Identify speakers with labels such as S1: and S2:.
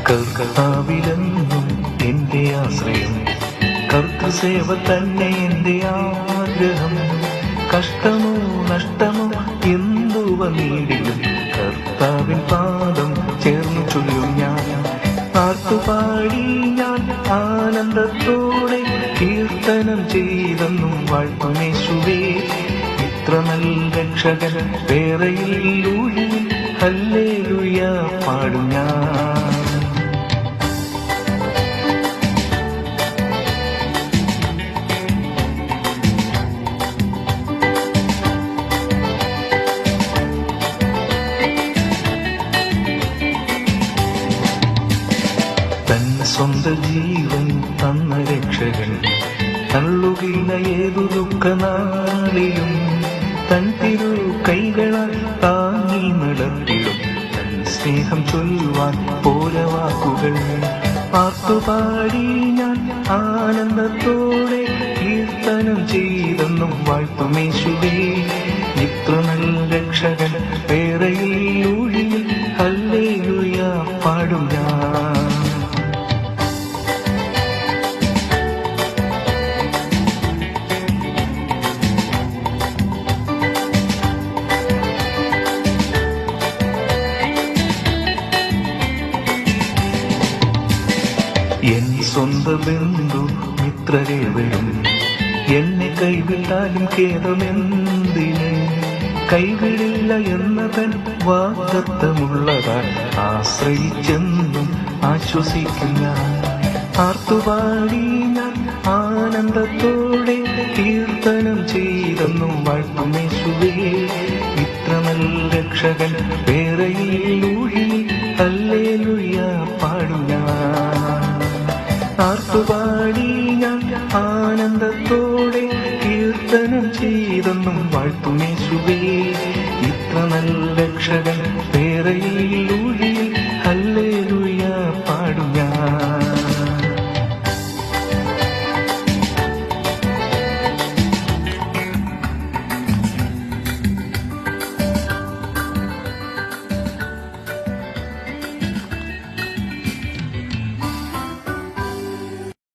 S1: കർത്താവിലെന്നും എന്റെ ആശ്രയം, കർത്തൃസേവ തന്നെ എന്റെ ആഗ്രഹം. കഷ്ടമോ നഷ്ടമോ എന്തു വന്നിടിലും കർത്താവിൻ പാദം ചേർന്നു ചൊല്ലും ഞാൻ. പാട്ടുപാടി ഞാൻ ആനന്ദത്തോടെ കീർത്തനം ചെയ്തെന്നും വാഴ്ത്തുമേശുവേ. ഇത്ര നല്ല രക്ഷകൻ വേറെയില്ലൂഴി, ഹല്ലേലൂയ പാടും ഞാൻ. തൻ സ്വന്ത ജീവൻ തന്ന രക്ഷകൻ തള്ളുകില്ല ഏതു ദുഃഖനാളിലും. തൻ തിരു കൈകളാൽ താങ്ങി നടത്തിടും. തൻ സ്നേഹം ചൊല്ലുവാൻ പോലെ വാക്കുകൾ. പാട്ടുപാടി ഞാൻ ആനന്ദത്തോടെ കീർത്തനം ചെയ്തെന്നും വാഴ്ത്തുമേശുവേ. ഇത്ര നല്ല രക്ഷകൻ വേറെയില്ലൂഴി, ഹല്ലേലൂയ പാടും ഞാൻ. എൻ സ്വന്ത ബന്ധു മിത്രരേവരും എന്നെ കൈവിട്ടാലും ഖേദമെന്തിന്. കൈവിടില്ല എന്നതൻ വാഗ്ദത്തമുള്ളതാൽ ആശ്രയിച്ചെന്നും ആശ്വസിക്കും ഞാൻ. ആർത്തുപാടി ഞാൻ ആനന്ദത്തോടെ കീർത്തനം ചെയ്തെന്നും വാഴ്ത്തുമേശുവേ. ഇത്ര നല്ല രക്ഷകൻ വേറെയില്ലൂഴി, ഹല്ലേലൂയ പാടും ഞാൻ. ആർത്തുപാടി ഞാൻ ആനന്ദത്തോടെ കീർത്തനം ചെയ്തെന്നും വാഴ്ത്തുമേശുവേ. ഇത്ര നല്ല രക്ഷകൻ വേറെയില്ല